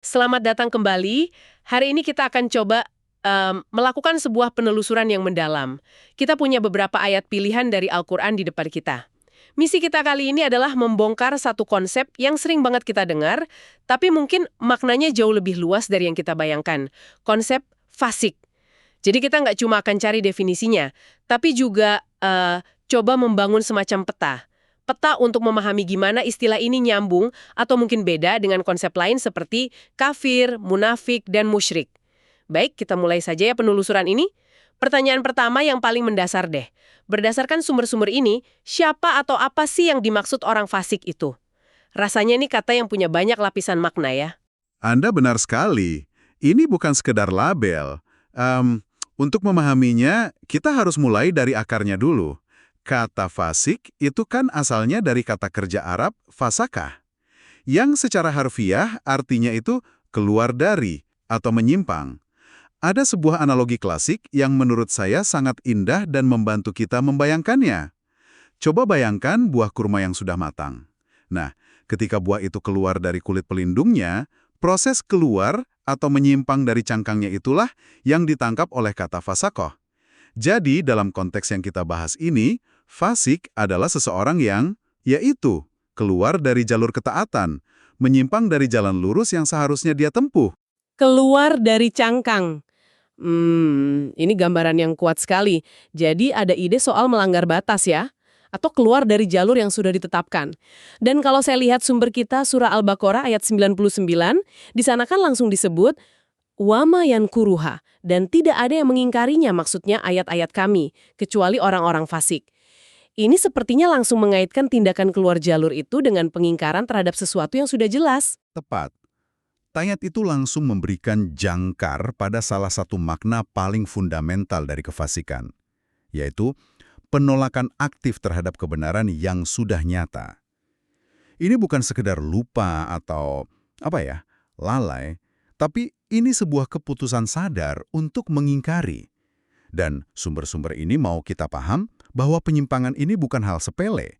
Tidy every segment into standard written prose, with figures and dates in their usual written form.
Selamat datang kembali. Hari ini kita akan coba melakukan sebuah penelusuran yang mendalam. Kita punya beberapa ayat pilihan dari Al-Quran di depan kita. Misi kita kali ini adalah membongkar satu konsep yang sering banget kita dengar, tapi mungkin maknanya jauh lebih luas dari yang kita bayangkan. Konsep fasik. Jadi kita nggak cuma akan cari definisinya, tapi juga coba membangun semacam peta. Peta untuk memahami gimana istilah ini nyambung atau mungkin beda dengan konsep lain seperti kafir, munafik, dan musyrik. Baik, kita mulai saja ya penelusuran ini. Pertanyaan pertama yang paling mendasar deh. Berdasarkan sumber-sumber ini, siapa atau apa sih yang dimaksud orang fasik itu? Rasanya ini kata yang punya banyak lapisan makna ya. Anda benar sekali. Ini bukan sekedar label. Untuk memahaminya, kita harus mulai dari akarnya dulu. Kata fasik itu kan asalnya dari kata kerja Arab fasakah, yang secara harfiah artinya itu keluar dari atau menyimpang. Ada sebuah analogi klasik yang menurut saya sangat indah dan membantu kita membayangkannya. Coba bayangkan buah kurma yang sudah matang. Nah, ketika buah itu keluar dari kulit pelindungnya, proses keluar atau menyimpang dari cangkangnya itulah yang ditangkap oleh kata fasakoh. Jadi, dalam konteks yang kita bahas ini, fasik adalah seseorang yang, yaitu, keluar dari jalur ketaatan, menyimpang dari jalan lurus yang seharusnya dia tempuh. Keluar dari cangkang. Ini gambaran yang kuat sekali. Jadi ada ide soal melanggar batas ya? Atau keluar dari jalur yang sudah ditetapkan. Dan kalau saya lihat sumber kita surah Al-Baqarah ayat 99, di sana kan langsung disebut wama yankuruha dan tidak ada yang mengingkarinya maksudnya ayat-ayat kami, kecuali orang-orang fasik. Ini sepertinya langsung mengaitkan tindakan keluar jalur itu dengan pengingkaran terhadap sesuatu yang sudah jelas. Tepat. Ayat itu langsung memberikan jangkar pada salah satu makna paling fundamental dari kefasikan, yaitu penolakan aktif terhadap kebenaran yang sudah nyata. Ini bukan sekedar lupa atau, lalai, tapi ini sebuah keputusan sadar untuk mengingkari. Dan sumber-sumber ini mau kita paham bahwa penyimpangan ini bukan hal sepele.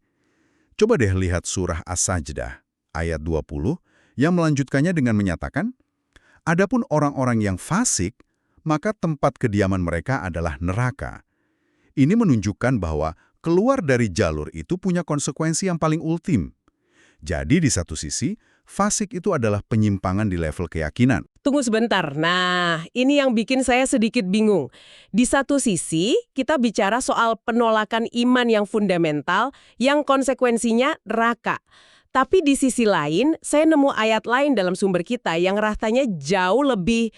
Coba deh lihat surah As-Sajdah, ayat 20, yang melanjutkannya dengan menyatakan, adapun orang-orang yang fasik, maka tempat kediaman mereka adalah neraka. Ini menunjukkan bahwa keluar dari jalur itu punya konsekuensi yang paling ultim. Jadi di satu sisi, fasik itu adalah penyimpangan di level keyakinan. Tunggu sebentar. Nah, ini yang bikin saya sedikit bingung. Di satu sisi, kita bicara soal penolakan iman yang fundamental, yang konsekuensinya neraka. Tapi di sisi lain, saya nemu ayat lain dalam sumber kita yang rasanya jauh lebih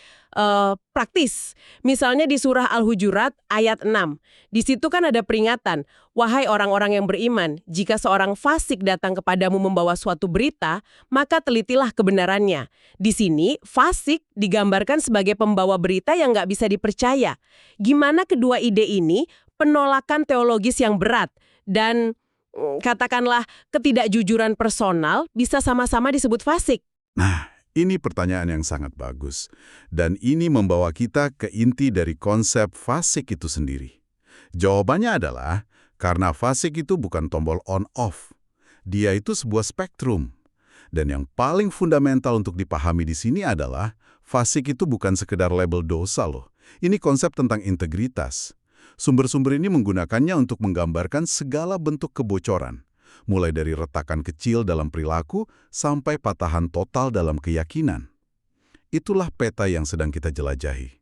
praktis. Misalnya di surah Al-Hujurat ayat 6. Di situ kan ada peringatan, wahai orang-orang yang beriman, jika seorang fasik datang kepadamu membawa suatu berita, maka telitilah kebenarannya. Di sini, fasik digambarkan sebagai pembawa berita yang nggak bisa dipercaya. Gimana kedua ide ini penolakan teologis yang berat dan katakanlah ketidakjujuran personal bisa sama-sama disebut fasik? Nah, ini pertanyaan yang sangat bagus. Dan ini membawa kita ke inti dari konsep fasik itu sendiri. Jawabannya adalah, karena fasik itu bukan tombol on-off. Dia itu sebuah spektrum. Dan yang paling fundamental untuk dipahami di sini adalah, fasik itu bukan sekedar label dosa loh. Ini konsep tentang integritas. Sumber-sumber ini menggunakannya untuk menggambarkan segala bentuk kebocoran, mulai dari retakan kecil dalam perilaku sampai patahan total dalam keyakinan. Itulah peta yang sedang kita jelajahi.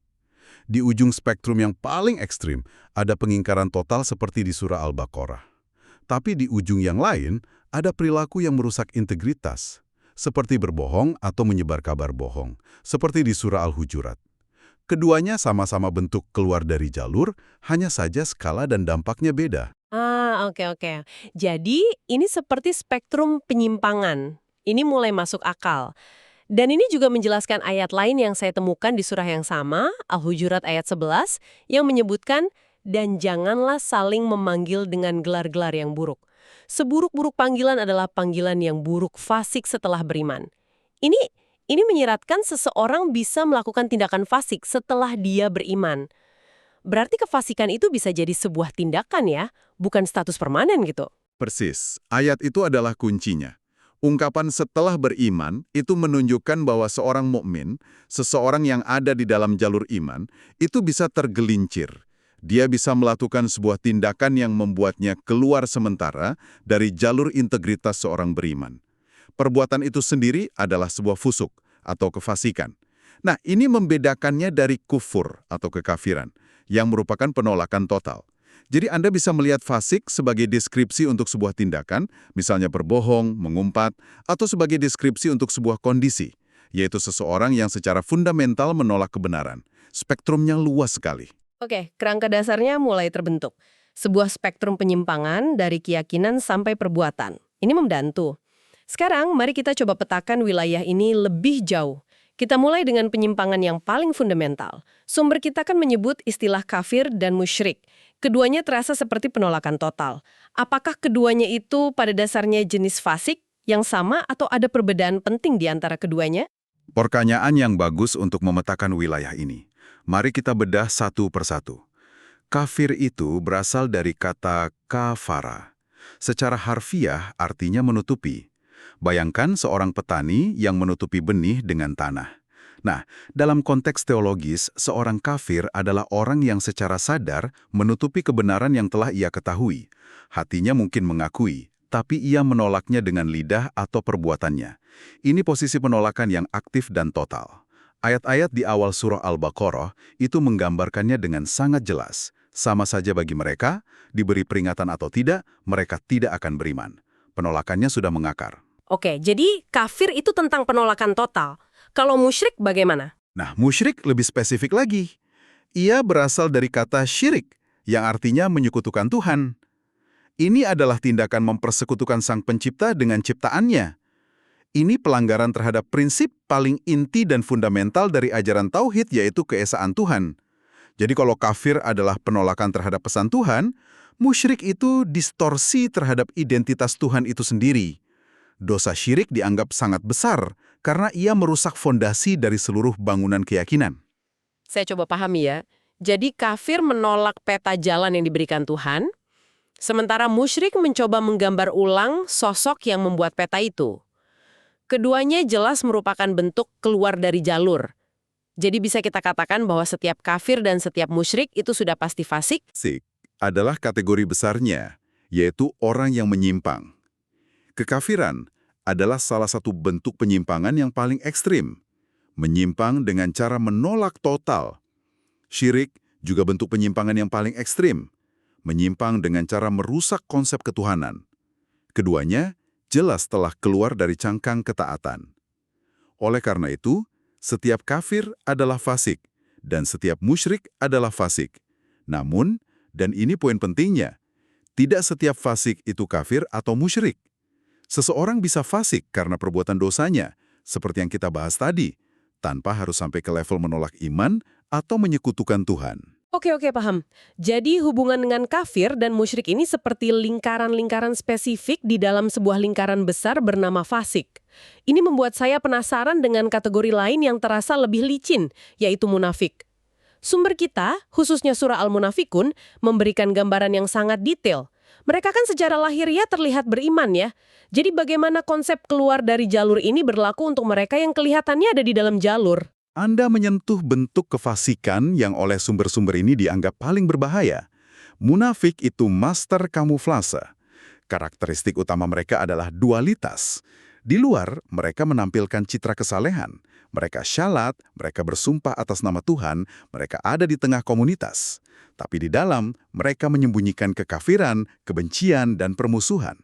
Di ujung spektrum yang paling ekstrim, ada pengingkaran total seperti di surah Al-Baqarah. Tapi di ujung yang lain, ada perilaku yang merusak integritas, seperti berbohong atau menyebar kabar bohong, seperti di surah Al-Hujurat. Keduanya sama-sama bentuk keluar dari jalur, hanya saja skala dan dampaknya beda. Oke. Jadi, ini seperti spektrum penyimpangan. Ini mulai masuk akal. Dan ini juga menjelaskan ayat lain yang saya temukan di surah yang sama, Al-Hujurat ayat 11, yang menyebutkan, dan janganlah saling memanggil dengan gelar-gelar yang buruk. Seburuk-buruk panggilan adalah panggilan yang buruk fasik setelah beriman. Ini menyiratkan seseorang bisa melakukan tindakan fasik setelah dia beriman. Berarti kefasikan itu bisa jadi sebuah tindakan ya, bukan status permanen gitu. Persis, ayat itu adalah kuncinya. Ungkapan setelah beriman itu menunjukkan bahwa seorang mukmin, seseorang yang ada di dalam jalur iman, itu bisa tergelincir. Dia bisa melakukan sebuah tindakan yang membuatnya keluar sementara dari jalur integritas seorang beriman. Perbuatan itu sendiri adalah sebuah fusuk atau kefasikan. Nah, ini membedakannya dari kufur atau kekafiran, yang merupakan penolakan total. Jadi Anda bisa melihat fasik sebagai deskripsi untuk sebuah tindakan, misalnya berbohong, mengumpat, atau sebagai deskripsi untuk sebuah kondisi, yaitu seseorang yang secara fundamental menolak kebenaran. Spektrumnya luas sekali. Oke, kerangka dasarnya mulai terbentuk. Sebuah spektrum penyimpangan dari keyakinan sampai perbuatan. Ini membantu. Sekarang, mari kita coba petakan wilayah ini lebih jauh. Kita mulai dengan penyimpangan yang paling fundamental. Sumber kita kan menyebut istilah kafir dan musyrik. Keduanya terasa seperti penolakan total. Apakah keduanya itu pada dasarnya jenis fasik yang sama atau ada perbedaan penting di antara keduanya? Pertanyaan yang bagus untuk memetakan wilayah ini. Mari kita bedah satu persatu. Kafir itu berasal dari kata kafara. Secara harfiah artinya menutupi. Bayangkan seorang petani yang menutupi benih dengan tanah. Nah, dalam konteks teologis, seorang kafir adalah orang yang secara sadar menutupi kebenaran yang telah ia ketahui. Hatinya mungkin mengakui, tapi ia menolaknya dengan lidah atau perbuatannya. Ini posisi penolakan yang aktif dan total. Ayat-ayat di awal surah Al-Baqarah itu menggambarkannya dengan sangat jelas. Sama saja bagi mereka, diberi peringatan atau tidak, mereka tidak akan beriman. Penolakannya sudah mengakar. Oke, jadi kafir itu tentang penolakan total. Kalau musyrik bagaimana? Nah, musyrik lebih spesifik lagi. Ia berasal dari kata syirik, yang artinya menyekutukan Tuhan. Ini adalah tindakan mempersekutukan Sang Pencipta dengan ciptaannya. Ini pelanggaran terhadap prinsip paling inti dan fundamental dari ajaran Tauhid, yaitu keesaan Tuhan. Jadi kalau kafir adalah penolakan terhadap pesan Tuhan, musyrik itu distorsi terhadap identitas Tuhan itu sendiri. Dosa syirik dianggap sangat besar karena ia merusak fondasi dari seluruh bangunan keyakinan. Saya coba pahami ya. Jadi kafir menolak peta jalan yang diberikan Tuhan, sementara musyrik mencoba menggambar ulang sosok yang membuat peta itu. Keduanya jelas merupakan bentuk keluar dari jalur. Jadi bisa kita katakan bahwa setiap kafir dan setiap musyrik itu sudah pasti fasik? Fasik adalah kategori besarnya, yaitu orang yang menyimpang. Kekafiran adalah salah satu bentuk penyimpangan yang paling ekstrim. Menyimpang dengan cara menolak total. Syirik juga bentuk penyimpangan yang paling ekstrim. Menyimpang dengan cara merusak konsep ketuhanan. Keduanya jelas telah keluar dari cangkang ketaatan. Oleh karena itu, setiap kafir adalah fasik, dan setiap musyrik adalah fasik. Namun, dan ini poin pentingnya, tidak setiap fasik itu kafir atau musyrik. Seseorang bisa fasik karena perbuatan dosanya, seperti yang kita bahas tadi, tanpa harus sampai ke level menolak iman atau menyekutukan Tuhan. Oke, paham. Jadi hubungan dengan kafir dan musyrik ini seperti lingkaran-lingkaran spesifik di dalam sebuah lingkaran besar bernama fasik. Ini membuat saya penasaran dengan kategori lain yang terasa lebih licin, yaitu munafik. Sumber kita, khususnya surah Al-Munafikun, memberikan gambaran yang sangat detail. Mereka kan secara lahiriah terlihat beriman ya. Jadi bagaimana konsep keluar dari jalur ini berlaku untuk mereka yang kelihatannya ada di dalam jalur? Anda menyentuh bentuk kefasikan yang oleh sumber-sumber ini dianggap paling berbahaya. Munafik itu master kamuflase. Karakteristik utama mereka adalah dualitas. Di luar, mereka menampilkan citra kesalehan. Mereka syalat, mereka bersumpah atas nama Tuhan, mereka ada di tengah komunitas. Tapi di dalam, mereka menyembunyikan kekafiran, kebencian, dan permusuhan.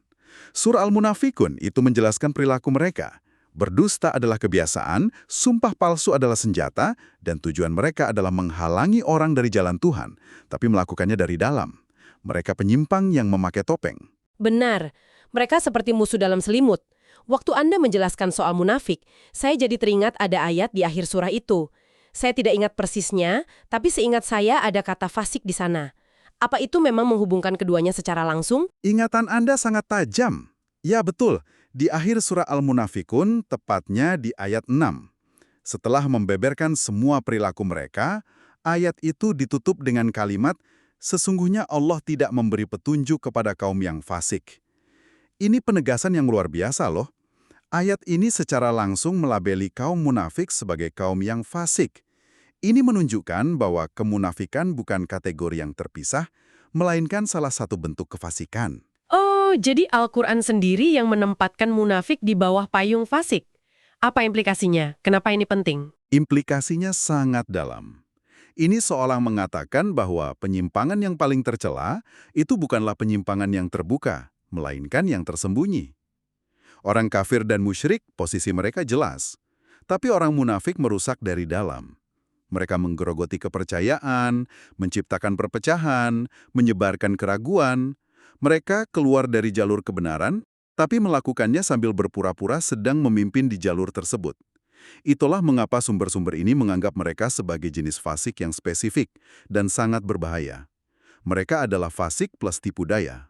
Surah Al-Munafikun itu menjelaskan perilaku mereka. Berdusta adalah kebiasaan, sumpah palsu adalah senjata, dan tujuan mereka adalah menghalangi orang dari jalan Tuhan, tapi melakukannya dari dalam. Mereka penyimpang yang memakai topeng. Benar, mereka seperti musuh dalam selimut. Waktu Anda menjelaskan soal munafik, saya jadi teringat ada ayat di akhir surah itu. Saya tidak ingat persisnya, tapi seingat saya ada kata fasik di sana. Apa itu memang menghubungkan keduanya secara langsung? Ingatan Anda sangat tajam. Ya betul, di akhir surah Al-Munafikun, tepatnya di ayat 6. Setelah membeberkan semua perilaku mereka, ayat itu ditutup dengan kalimat, sesungguhnya Allah tidak memberi petunjuk kepada kaum yang fasik. Ini penegasan yang luar biasa loh. Ayat ini secara langsung melabeli kaum munafik sebagai kaum yang fasik. Ini menunjukkan bahwa kemunafikan bukan kategori yang terpisah, melainkan salah satu bentuk kefasikan. Oh, jadi Al-Quran sendiri yang menempatkan munafik di bawah payung fasik. Apa implikasinya? Kenapa ini penting? Implikasinya sangat dalam. Ini seolah mengatakan bahwa penyimpangan yang paling tercela itu bukanlah penyimpangan yang terbuka, melainkan yang tersembunyi. Orang kafir dan musyrik, posisi mereka jelas. Tapi orang munafik merusak dari dalam. Mereka menggerogoti kepercayaan, menciptakan perpecahan, menyebarkan keraguan. Mereka keluar dari jalur kebenaran, tapi melakukannya sambil berpura-pura sedang memimpin di jalur tersebut. Itulah mengapa sumber-sumber ini menganggap mereka sebagai jenis fasik yang spesifik dan sangat berbahaya. Mereka adalah fasik plus tipu daya.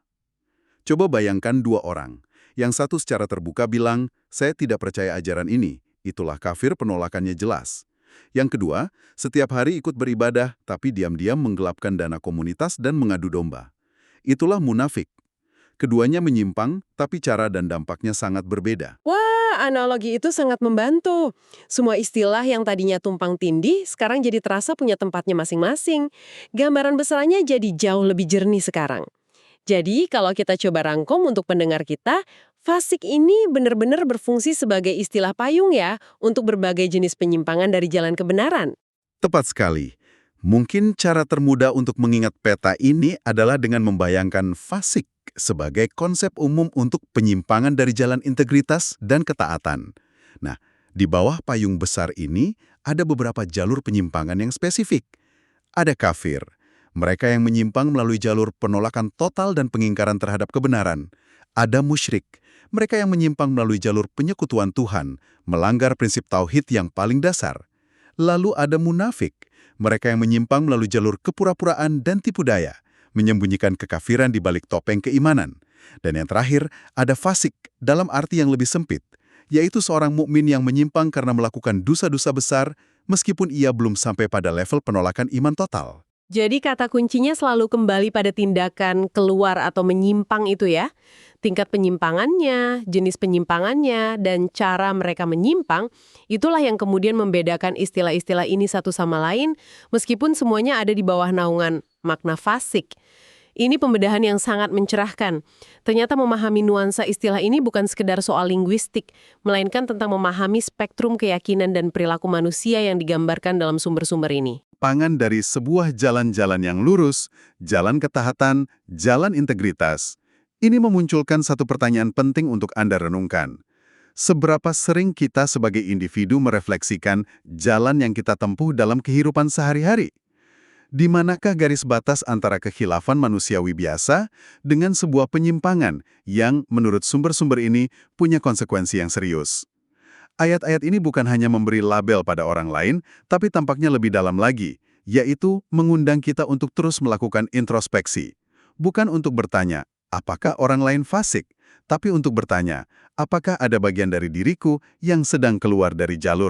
Coba bayangkan dua orang. Yang satu secara terbuka bilang, saya tidak percaya ajaran ini. Itulah kafir, penolakannya jelas. Yang kedua, setiap hari ikut beribadah, tapi diam-diam menggelapkan dana komunitas dan mengadu domba. Itulah munafik. Keduanya menyimpang, tapi cara dan dampaknya sangat berbeda. Wah, analogi itu sangat membantu. Semua istilah yang tadinya tumpang tindih sekarang jadi terasa punya tempatnya masing-masing. Gambaran besarnya jadi jauh lebih jernih sekarang. Jadi, kalau kita coba rangkum untuk pendengar kita, fasik ini benar-benar berfungsi sebagai istilah payung ya untuk berbagai jenis penyimpangan dari jalan kebenaran. Tepat sekali. Mungkin cara termudah untuk mengingat peta ini adalah dengan membayangkan fasik sebagai konsep umum untuk penyimpangan dari jalan integritas dan ketaatan. Nah, di bawah payung besar ini ada beberapa jalur penyimpangan yang spesifik. Ada kafir, mereka yang menyimpang melalui jalur penolakan total dan pengingkaran terhadap kebenaran. Ada musyrik, mereka yang menyimpang melalui jalur penyekutuan Tuhan, melanggar prinsip tauhid yang paling dasar. Lalu ada munafik, mereka yang menyimpang melalui jalur kepura-puraan dan tipu daya, menyembunyikan kekafiran di balik topeng keimanan. Dan yang terakhir, ada fasik dalam arti yang lebih sempit, yaitu seorang mukmin yang menyimpang karena melakukan dosa-dosa besar meskipun ia belum sampai pada level penolakan iman total. Jadi kata kuncinya selalu kembali pada tindakan keluar atau menyimpang itu ya. Tingkat penyimpangannya, jenis penyimpangannya, dan cara mereka menyimpang, itulah yang kemudian membedakan istilah-istilah ini satu sama lain, meskipun semuanya ada di bawah naungan makna fasik. Ini pembedahan yang sangat mencerahkan. Ternyata memahami nuansa istilah ini bukan sekedar soal linguistik, melainkan tentang memahami spektrum keyakinan dan perilaku manusia yang digambarkan dalam sumber-sumber ini. Pangan dari sebuah jalan-jalan yang lurus, jalan ketaatan, jalan integritas. Ini memunculkan satu pertanyaan penting untuk Anda renungkan. Seberapa sering kita sebagai individu merefleksikan jalan yang kita tempuh dalam kehidupan sehari-hari? Di manakah garis batas antara kekhilafan manusiawi biasa dengan sebuah penyimpangan yang, menurut sumber-sumber ini, punya konsekuensi yang serius? Ayat-ayat ini bukan hanya memberi label pada orang lain, tapi tampaknya lebih dalam lagi, yaitu mengundang kita untuk terus melakukan introspeksi. Bukan untuk bertanya, apakah orang lain fasik? Tapi untuk bertanya, apakah ada bagian dari diriku yang sedang keluar dari jalur